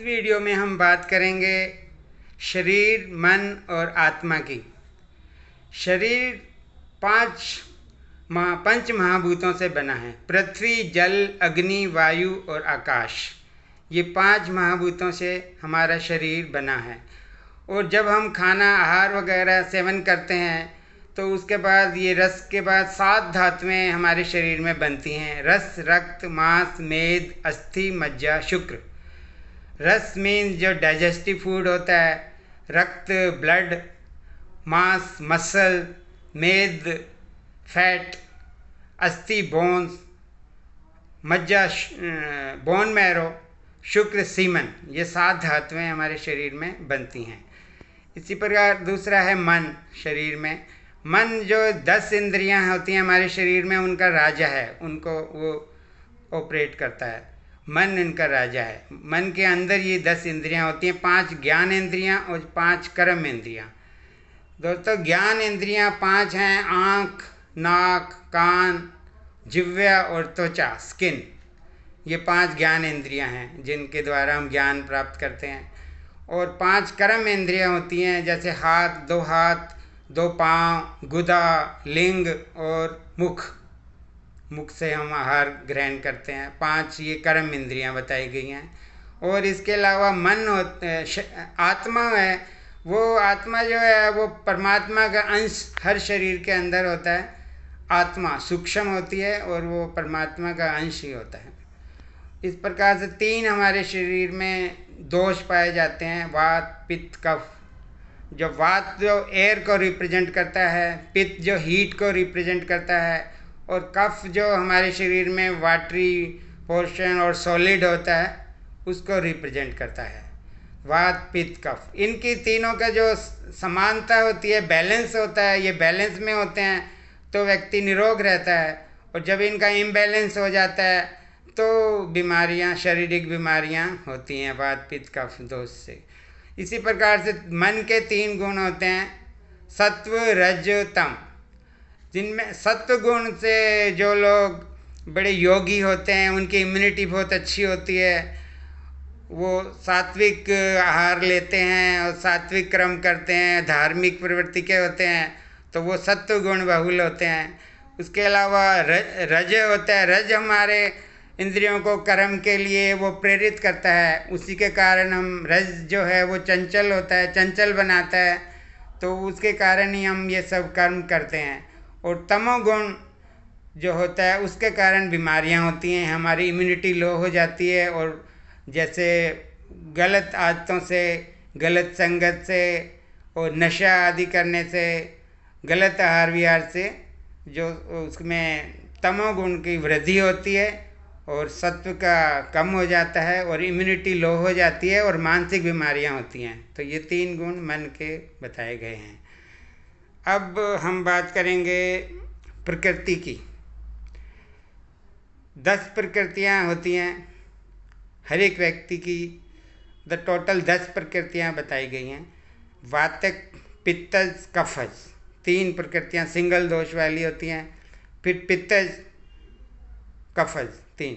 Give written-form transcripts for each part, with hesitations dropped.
Video में हम बात करेंगे शरीर, मन और आत्मा की। शरीर पंच महाभूतों से बना है। पृथ्वी, जल, अग्नि, वायु और आकाश, ये 5 महाभूतों से हमारा शरीर बना है। और जब हम खाना, आहार वगैरह सेवन करते हैं तो उसके बाद ये रस के बाद 7 धातुएं हमारे शरीर में बनती हैं। रस, रक्त, मांस, मेद, अस्थि, मज्जा, शुक्र। रस मीन्स जो डाइजेस्टिव फूड होता है, रक्त ब्लड, मांस मसल, मेद फैट, अस्थि बोन्स, मज्जा बोन मैरो, शुक्र सीमन। ये 7 धातुएं हमारे शरीर में बनती हैं। इसी प्रकार दूसरा है मन। शरीर में मन, जो 10 इंद्रियां होती हैं हमारे शरीर में, उनका राजा है, उनको वो ऑपरेट करता है। मन इनका राजा है। मन के अंदर ये 10 इंद्रियां होती हैं, 5 ज्ञान इंद्रियां और 5 कर्म इंद्रियां। दोस्तों, ज्ञान इंद्रियां 5 हैं: आँख, नाक, कान, जिह्वा और त्वचा, स्किन। ये 5 ज्ञान इंद्रियां हैं जिनके द्वारा हम ज्ञान प्राप्त करते हैं। और 5 कर्म इंद्रियां होती हैं, जैसे हाथ, 2 हाथ, 2 पाँव, गुदा, लिंग और मुख। मुख से हम आहार ग्रहण करते हैं। 5 ये कर्म इंद्रियां बताई गई हैं। और इसके अलावा आत्मा है। वो आत्मा जो है वो परमात्मा का अंश हर शरीर के अंदर होता है। आत्मा सूक्ष्म होती है और वो परमात्मा का अंश ही होता है। इस प्रकार से 3 हमारे शरीर में दोष पाए जाते हैं: वात, पित्त, कफ। जो वात जो एयर को रिप्रेजेंट करता है, पित्त जो हीट को रिप्रेजेंट करता है, और कफ जो हमारे शरीर में वाटरी पोर्शन और सॉलिड होता है उसको रिप्रेजेंट करता है। वात, पित्त, कफ, इनकी तीनों का जो समानता होती है, बैलेंस होता है, ये बैलेंस में होते हैं तो व्यक्ति निरोग रहता है। और जब इनका इम्बैलेंस हो जाता है तो बीमारियां, शारीरिक बीमारियां होती हैं वात, पित्त, कफ दोष से। इसी प्रकार से मन के 3 गुण होते हैं: सत्व, रज, तम। जिनमें सत्व गुण से जो लोग बड़े योगी होते हैं, उनकी इम्यूनिटी बहुत अच्छी होती है। वो सात्विक आहार लेते हैं और सात्विक कर्म करते हैं, धार्मिक प्रवृत्ति के होते हैं, तो वो सत्व गुण बहुल होते हैं। उसके अलावा रज होता है। रज हमारे इंद्रियों को कर्म के लिए वो प्रेरित करता है। उसी के कारण हम, रज जो है वो चंचल होता है, चंचल बनाता है, तो उसके कारण ही हम ये सब कर्म करते हैं। और तमोगुण जो होता है उसके कारण बीमारियां होती हैं, हमारी इम्यूनिटी लो हो जाती है। और जैसे गलत आदतों से, गलत संगत से और नशा आदि करने से, गलत आहार विहार से जो उसमें तमोगुण की वृद्धि होती है और सत्व का कम हो जाता है और इम्यूनिटी लो हो जाती है और मानसिक बीमारियां होती हैं। तो ये 3 गुण मन के बताए गए हैं। अब हम बात करेंगे प्रकृति की। 10 प्रकृतियां होती हैं हर एक व्यक्ति की। टोटल 10 प्रकृतियां बताई गई हैं: वातक, पित्तज, कफज। 3 प्रकृतियां सिंगल दोष वाली होती हैं। फिर पित्तज, कफज, 3।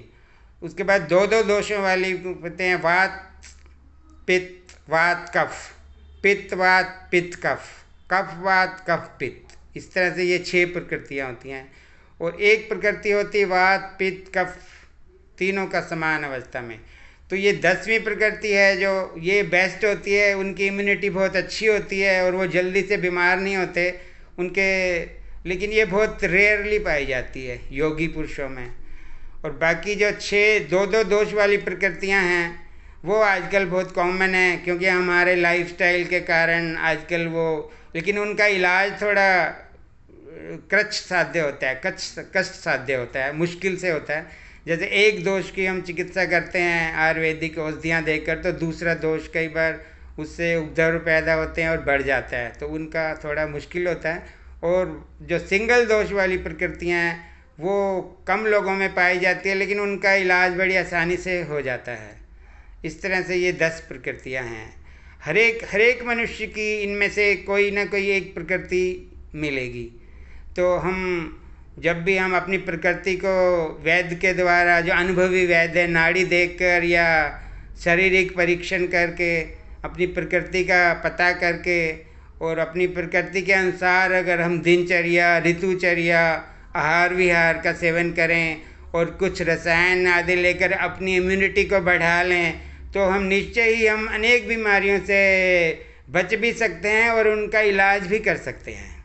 उसके बाद 2-2 दोषों वाली होते हैं: वात, पित्त, वात, कफ। पित्त, वात, पित्त, कफ। कफ, वात, कफ, पित्त। इस तरह से ये 6 प्रकृतियां होती हैं। और एक प्रकृति होती है वात, पित्त, कफ, तीनों का समान अवस्था में। तो ये 10वीं प्रकृति है जो ये बेस्ट होती है। उनकी इम्यूनिटी बहुत अच्छी होती है और वो जल्दी से बीमार नहीं होते उनके, लेकिन ये बहुत रेयरली पाई जाती है योगी पुरुषों में। और बाकी जो 6 2-2 दोष वाली प्रकृतियां हैं वो आजकल बहुत कॉमन है, क्योंकि हमारे लाइफस्टाइल के कारण आजकल वो, लेकिन उनका इलाज थोड़ा कष्ट साध्य होता है, कष्ट साध्य होता है, मुश्किल से होता है। जैसे एक दोष की हम चिकित्सा करते हैं आयुर्वेदिक औषधियाँ देकर, तो दूसरा दोष कई बार उससे उपद्रव पैदा होते हैं और बढ़ जाता है, तो उनका थोड़ा मुश्किल होता है। और जो सिंगल दोष वाली प्रकृतियाँ हैं वो कम लोगों में पाई जाती है, लेकिन उनका इलाज बड़ी आसानी से हो जाता है। इस तरह से ये 10 प्रकृतियाँ हैं। हर एक मनुष्य की इनमें से कोई ना कोई एक प्रकृति मिलेगी। तो हम जब भी हम अपनी प्रकृति को वैद्य के द्वारा, जो अनुभवी वैद्य है, नाड़ी देखकर या शारीरिक परीक्षण करके, अपनी प्रकृति का पता करके और अपनी प्रकृति के अनुसार अगर हम दिनचर्या, ऋतुचर्या, आहार विहार का सेवन करें और कुछ रसायन आदि लेकर अपनी इम्यूनिटी को बढ़ा लें, तो हम निश्चय ही हम अनेक बीमारियों से बच भी सकते हैं और उनका इलाज भी कर सकते हैं।